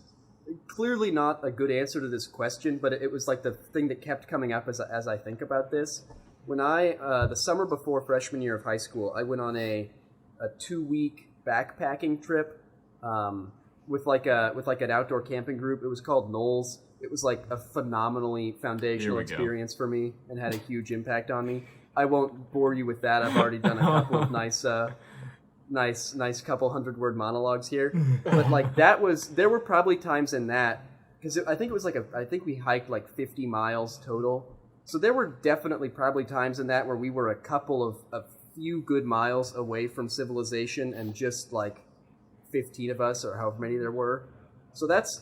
clearly not a good answer to this question, but it was like the thing that kept coming up as I think about this. When the summer before freshman year of high school, I went on a 2-week backpacking trip with like an outdoor camping group. It was called Knowles. It was like a phenomenally foundational Here we go. experience for me and had a huge impact on me. I won't bore you with that. I've already done a couple of nice couple 100-word monologues here. But like there were probably times in that because I think it was I think we hiked like 50 miles total. So there were definitely probably times in that where we were a couple of a few good miles away from civilization and just like 15 of us or however many there were. So that's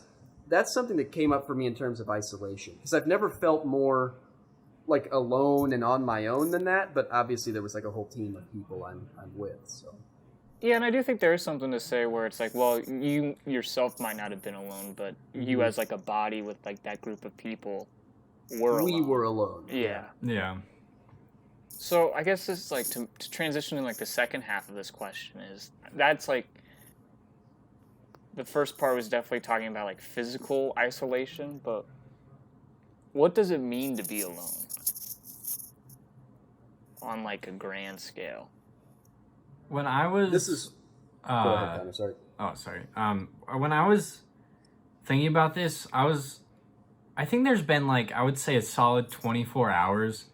something that came up for me in terms of isolation because I've never felt more like alone and on my own than that, but obviously there was like a whole team of people I'm with. So Yeah, and I do think there is something to say where it's like, well, you yourself might not have been alone, but you as like a body with like that group of people were alone. we were alone. Yeah. Yeah. So I guess this is like to transition in like the second half of this question is that's like the first part was definitely talking about like physical isolation, but what does it mean to be alone on like a grand scale? When I was This is go ahead, Connor, sorry. Oh, sorry. When I was thinking about this, I think there's been like I would say a solid 24 hours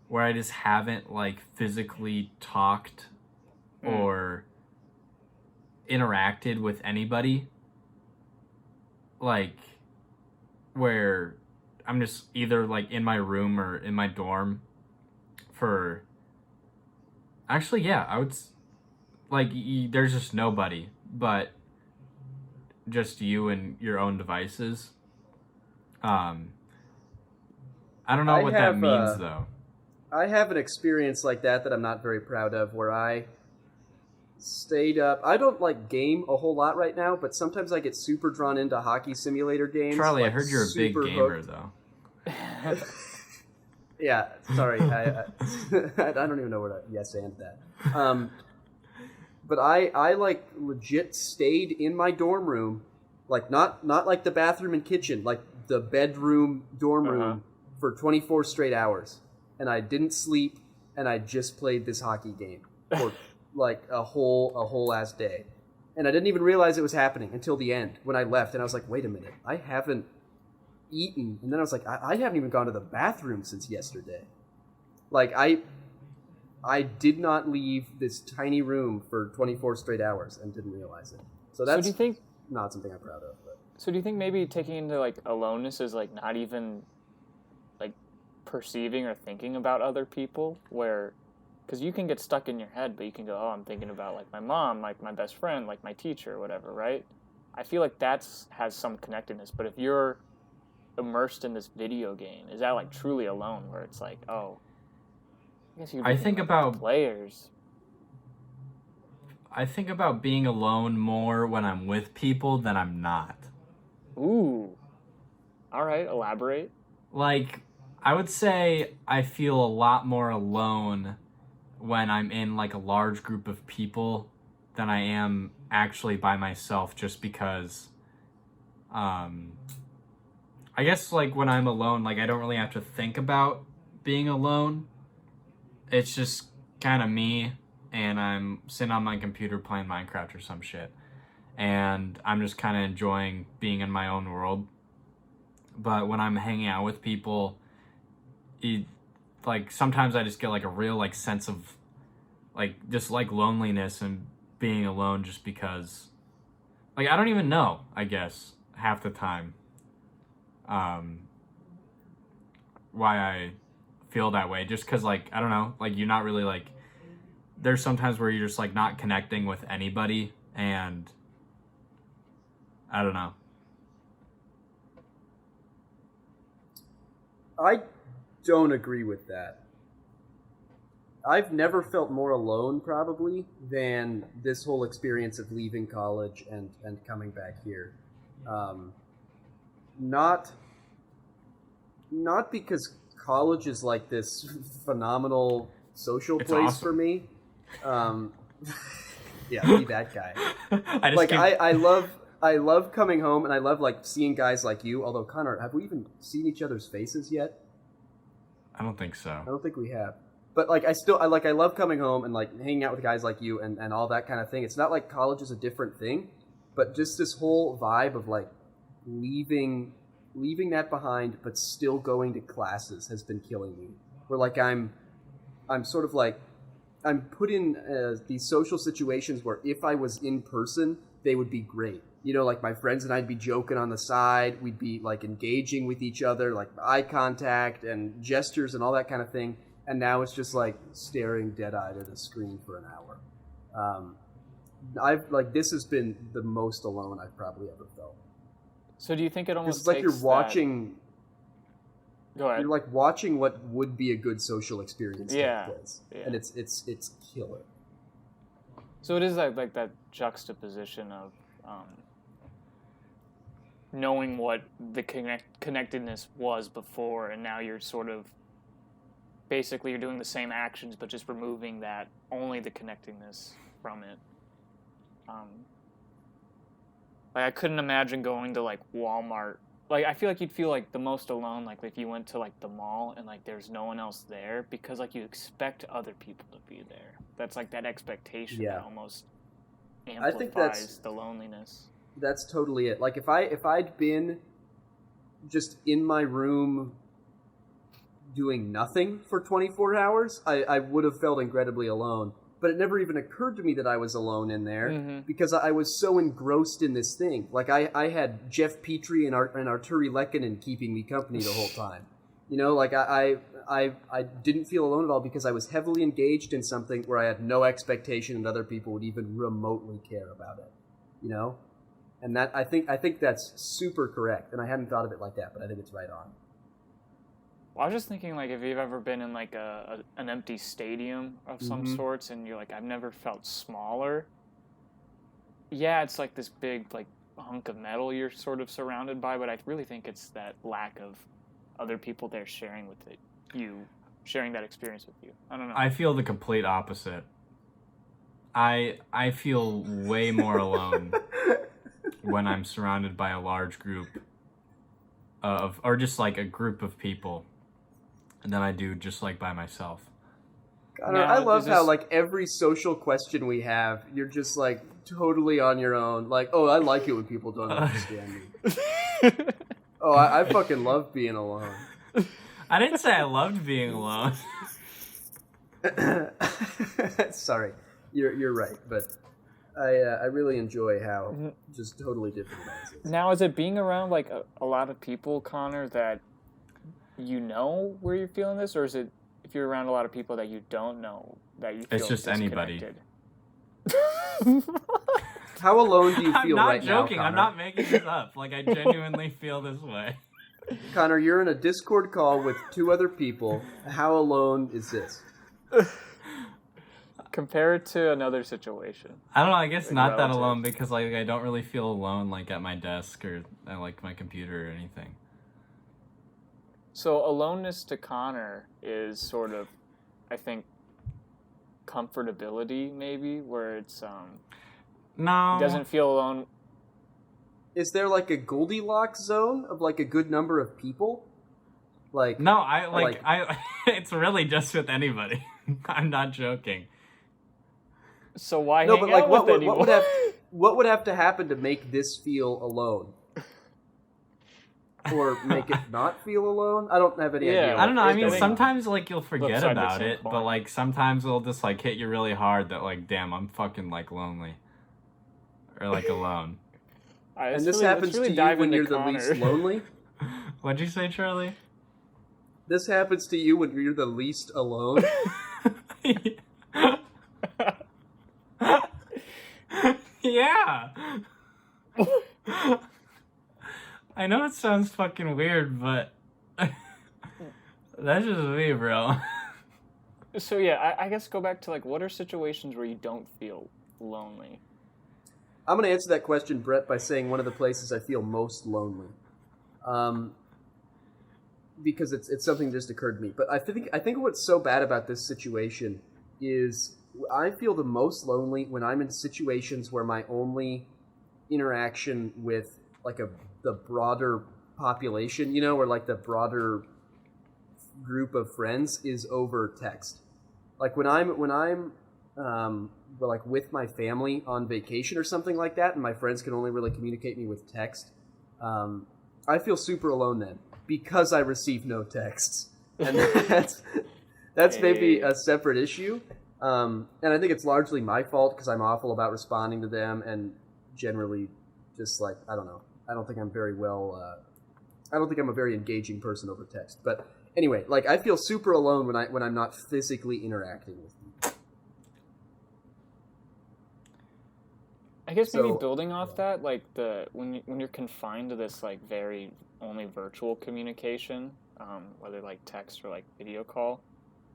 where I just haven't like physically talked or interacted with anybody. Like where I'm just either like in my room or in my dorm for actually, yeah, I would like there's just nobody but just you and your own devices. I don't know what that means though. I have an experience like that I'm not very proud of where I stayed up. I don't like game a whole lot right now, but sometimes I get super drawn into hockey simulator games. Charlie, like I heard you're a big gamer hooked. though. Yeah, sorry. I don't even know where to yes and that. But I like legit stayed in my dorm room, like not like the bathroom and kitchen, like the bedroom dorm room for 24 straight hours, and I didn't sleep, and I just played this hockey game for like a whole ass day, and I didn't even realize it was happening until the end when I left, and I was like, wait a minute, I haven't eaten, and then I was like, I haven't even gone to the bathroom since yesterday, like I did not leave this tiny room for 24 straight hours and didn't realize it. So that's do you think, not something I'm proud of. But. So do you think maybe taking into like aloneness is like not even like perceiving or thinking about other people where because you can get stuck in your head, but you can go, oh, I'm thinking about like my mom, like my best friend, like my teacher, whatever, right? I feel like has some connectedness. But if you're immersed in this video game, is that like truly alone where it's like, oh, I think about players. I think about being alone more when I'm with people than I'm not. Ooh. All right, elaborate. Like, I would say I feel a lot more alone when I'm in like a large group of people than I am actually by myself just because I guess like when I'm alone, like I don't really have to think about being alone. it's just kind of me, and I'm sitting on my computer playing Minecraft or some shit, and I'm just kind of enjoying being in my own world. But when I'm hanging out with people, like sometimes I just get like a real like sense of like just like loneliness and being alone, just because like I don't even know, I guess, half the time why I feel that way, just because like I don't know, like you're not really like, there's sometimes where you're just like not connecting with anybody, and I don't know. I don't agree with that. I've never felt more alone, probably, than this whole experience of leaving college and coming back here. Not because college is like this phenomenal social It's place awesome. for me. Yeah, be that guy. I just Like keep- I love coming home, and I love like seeing guys like you. Although Connor, have we even seen each other's faces yet? I don't think I so. don't think we have. But like I love coming home and like hanging out with guys like you and all that kind of thing. It's not like college is a different thing, but just this whole vibe of like leaving that behind but still going to classes has been killing me. Where like I'm sort of like I'm put in these social situations where if I was in person, they would be great. You know, like my friends and I'd be joking on the side. We'd be like engaging with each other, like eye contact and gestures and all that kind of thing. And now it's just like staring dead-eyed at a screen for an hour. I've like this has been the most alone I've probably ever felt. So do you think it almost It's like you're takes watching. Go ahead. You're like watching what would be a good social experience Yeah, take place, yeah. and it's killer. So it is like that juxtaposition of knowing what the connectedness was before, and now you're sort of basically you're doing the same actions, but just removing that only the connectedness from it. Like I couldn't imagine going to like Walmart. Like I feel like you'd feel like the most alone, like if you went to like the mall and like there's no one else there, because like you expect other people to be there. That's like that expectation Yeah. that almost I amplifies think that's- the loneliness. That's totally it. Like if I'd been just in my room doing nothing for 24 hours, I would have felt incredibly alone. But it never even occurred to me that I was alone in there Mhm. because I was so engrossed in this thing. Like I had Jeff Petrie and Arturi Lekkinen keeping me company the whole time. You know, like I didn't feel alone at all because I was heavily engaged in something where I had no expectation that other people would even remotely care about it. You know? And that I think that's super correct, and I hadn't thought of it like that, but I think it's right on. Well, I was just thinking, like, if you've ever been in like an empty stadium of some Mhm. sorts, and you're like, I've never felt smaller. Yeah, it's like this big like hunk of metal you're sort of surrounded by, but I really think it's that lack of other people there sharing with it, you sharing that experience with you. I don't know. I feel the complete opposite. I feel way more alone when I'm surrounded by a large group or just like a group of people than I do just like by myself. Connor, Now, I love is how this- like every social question we have, you're just like totally on your own. Like, oh, I like it when people don't understand me. Oh, I fucking love being alone. I didn't say I loved being alone. Sorry, you're right, but I really enjoy how just totally different that is. Now, is it being around like a lot of people, Connor, that you know where you're feeling this, or is it if you're around a lot of people that you don't know that you feel It's just anybody. disconnected? How alone do you I'm feel not right joking. now, I'm Connor? not making this up. Like, I genuinely feel this way. Connor, you're in a Discord call with two other people. How alone is this? Compare it to another situation. I don't know. I guess Like not that relative. alone because like I don't really feel alone like at my desk or at like my computer or anything. So aloneness to Connor is sort of, I think, comfortability maybe, where it's No. he doesn't feel alone. Is there like a Goldilocks zone of like a good number of people? Like No, I Like- I. It's really just with anybody. I'm not joking. So why No, hang but like, out what with would, anyone? what would have to happen to make this feel alone? Or make it not feel alone? I don't have any Yeah. idea. I don't know. I what's mean, going on. sometimes like you'll forget Flip side of the about same it, but coin. like sometimes it'll just like hit you really hard that like, damn, I'm fucking like lonely or like alone. Alright, And let's this happens really to you dive when into you're the Connor. least lonely? What'd you say, Charlie? This happens to you when you're the least alone? Yeah. I know it sounds fucking weird, but that's just me, bro. So yeah, I guess go back to like, what are situations where you don't feel lonely? I'm going to answer that question, Brett, by saying one of the places I feel most lonely. Because it's something that just occurred to me. But I think what's so bad about this situation is I feel the most lonely when I'm in situations where my only interaction with like the broader population, you know, or like the broader group of friends is over text. Like when I'm like with my family on vacation or something like that, and my friends can only really communicate me with text, I feel super alone then because I receive no texts, and that's maybe a separate issue. And I think it's largely my fault because I'm awful about responding to them, and generally just like I don't know. I don't think I'm very well. I don't think I'm a very engaging person over text, but. Anyway, like I feel super alone when I'm not physically interacting with you. I guess maybe building off that, like when you're confined to this like very only virtual communication, whether like text or like video call,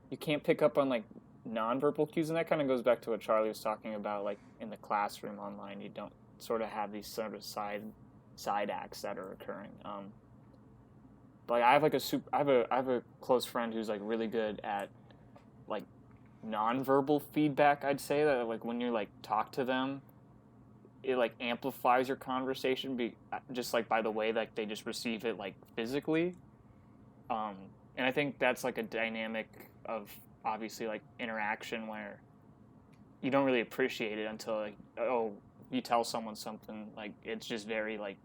you can't pick up on like nonverbal cues, and that kind of goes back to what Charlie was talking about, like in the classroom online, you don't sort of have these sort of side acts that are occurring. But I have like I have a close friend who's like really good at like nonverbal feedback. I'd say that like when you like talk to them, it like amplifies your conversation just like by the way like they just receive it like physically. And I think that's like a dynamic of obviously like interaction where you don't really appreciate it until like you tell someone something, like it's just very like.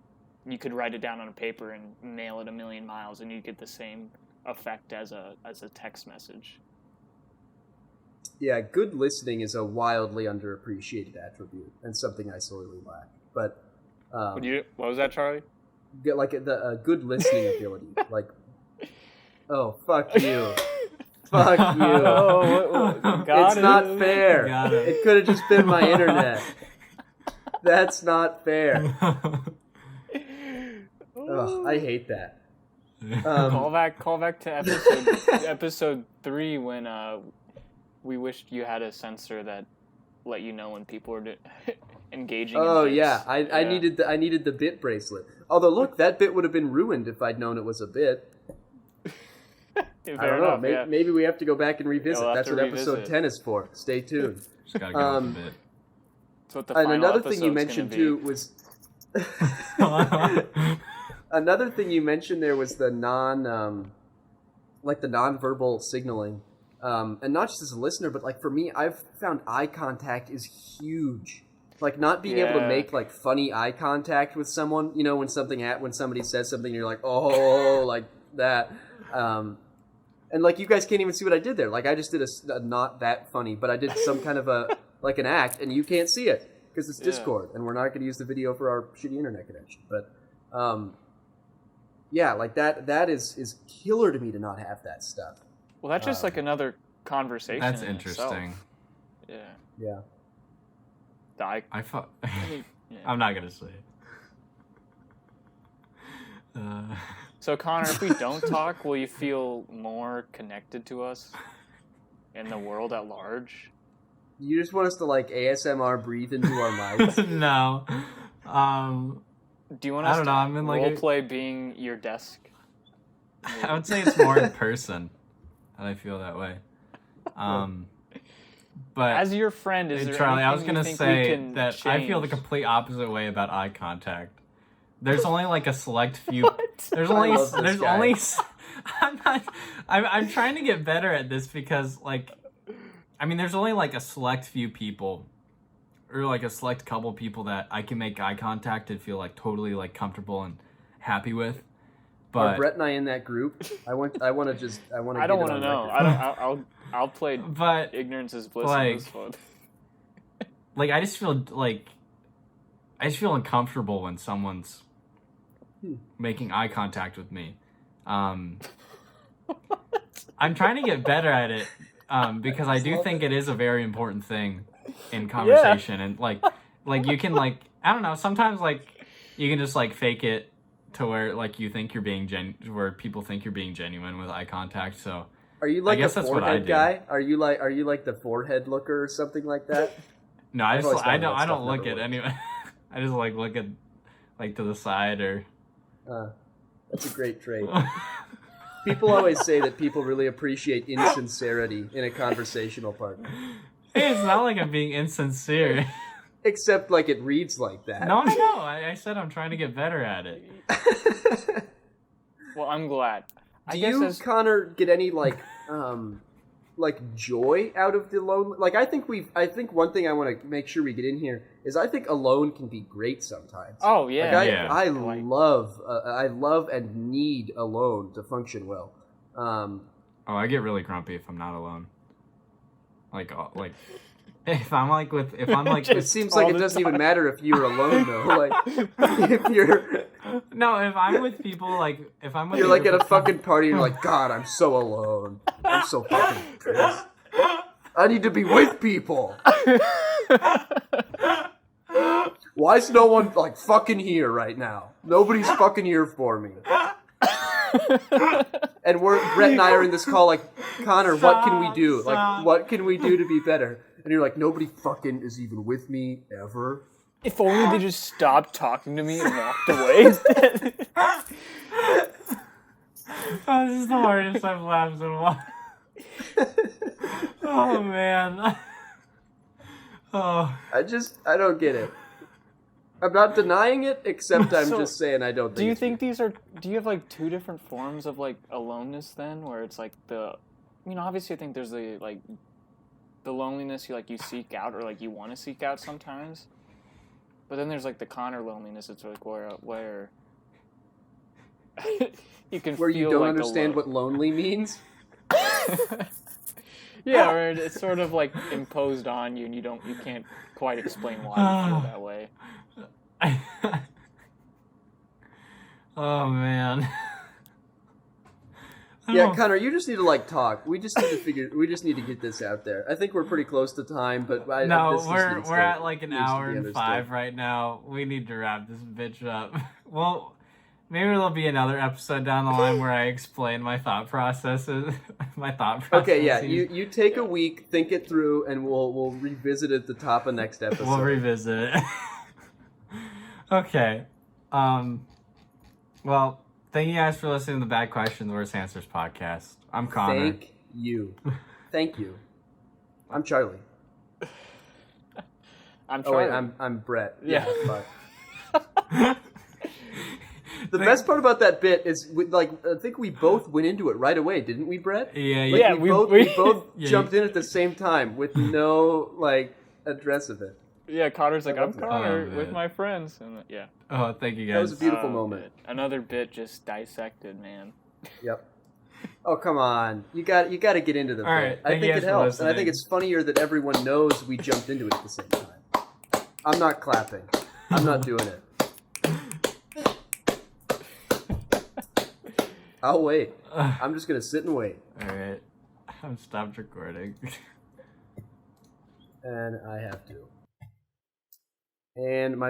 You could write it down on a paper and mail it 1,000,000 miles, and you get the same effect as a text message. Yeah, good listening is a wildly underappreciated attribute and something I sorely lack. But what was that, Charlie? Like the good listening ability. Like, oh fuck you, fuck you. It's not fair. It could have just been my internet. That's not fair. Ugh, I hate that. Call back to episode 3 when we wished you had a sensor that let you know when people were engaging. Oh in bits. yeah, I needed the bit bracelet. Although look, that bit would have been ruined if I'd known it was a bit. I don't know. Maybe we have to go back and revisit. That's what episode 10 is for. Stay tuned. Just gotta go with the bit. That's what the and final another thing you mentioned too was. Another thing you mentioned there was the nonverbal signaling, and not just as a listener, but like for me, I've found eye contact is huge. Like not being able to make like funny eye contact with someone, you know, when somebody says something, you're like, oh, like that, and like you guys can't even see what I did there. Like I just did a not that funny, but I did some kind of a like an act, and you can't see it because it's Discord, and we're not going to use the video for our shitty internet connection, but. Yeah, like that is killer to me to not have that stuff. Well, that's just like another conversation. That's interesting. Itself. Yeah. I'm not gonna say it. So Connor, if we don't talk, will you feel more connected to us in the world at large? You just want us to like ASMR breathe into our mics? No. Do you want us I'm in like roleplay being your desk? I would say it's more in person that I feel that way. But as your friend, is there Charlie, I was gonna say that change? I feel the complete opposite way about eye contact. There's only like a select few. There's only. I'm trying to get better at this because like I mean, there's only like a select few people, or like a select couple people that I can make eye contact and feel like totally like comfortable and happy with. But Are Brett and I in that group? I want to. I don't want to know. I'll play. But ignorance is bliss like, in this one. Like I just feel uncomfortable when someone's making eye contact with me. I'm trying to get better at it because I do think it is a very important thing in conversation, and like you can like, I don't know, sometimes like you can just like fake it to where like you think you're being where people think you're being genuine with eye contact. So are you like I guess the that's what I forehead do. guy? Are you like the forehead looker or something like that? No, I've always I found that don't stuff look never at anyway. I just like look at like to the side or. That's a great trait. People always say that people really appreciate insincerity in a conversational partner. Hey, it's not like I'm being insincere. Except like it reads like that. No, I know. I said I'm trying to get better at it. Well, I'm glad. Do you, Connor, get any like joy out of the alone? Like I think one thing I want to make sure we get in here is I think alone can be great sometimes. Oh yeah, like, yeah. I love and need alone to function well. Oh, I get really grumpy if I'm not alone. Like if I'm like it seems like it doesn't even matter if you're alone though. Like if you're no, if I'm with people, like if I'm with you're like at a fucking party, and you're like, God, I'm so alone. I'm so fucking pissed. I need to be with people. Why is no one like fucking here right now? Nobody's fucking here for me. And Brett and I are in this call like, Connor, what can we do? Like, what can we do to be better? And you're like, nobody fucking is even with me ever. If only they just stopped talking to me and walked away. Oh, this is the hardest I've laughed in a while. Oh man. Oh. I don't get it. I'm not denying it, except I'm just saying I don't think. Do you think do you have like two different forms of like aloneness then, where it's like obviously I think there's the like the loneliness you seek out or like you want to seek out sometimes, but then there's like the Connor loneliness. It's like where you can where you feel don't like understand what lonely means. Yeah, or it's sort of like imposed on you, and you can't quite explain why you feel that way. Oh man. Yeah, Connor, you just need to talk. We just need to get this out there. I think we're pretty close to time, but we're at like an hour and 5 right now. We need to wrap this bitch up. Well, maybe there'll be another episode down the line where I explain my thought processes. Okay, yeah. You take a week, think it through, and we'll revisit it at the top of next episode. We'll revisit it. Okay. Well, thank you guys for listening to the Bad Questions, Worst Answers podcast. I'm Connor. Thank you. Thank you. I'm Charlie. I'm Charlie. Oh, wait, I'm Brett. Yeah. The best part about that bit is, I think we both went into it right away, didn't we, Brett? Yeah. We both jumped in at the same time with no address of it. Yeah, Connor's like, I'm Connor with my friends, and yeah. Oh, thank you guys. That was a beautiful moment. Another bit just dissected, man. Yep. Oh, come on. You got to get into the bit. Right, I think it helps, and I think it's funnier that everyone knows we jumped into it at the same time. I'm not clapping. I'm not doing it. I'll wait. I'm just going to sit and wait. All right. I'm stopped recording. And I have to. And my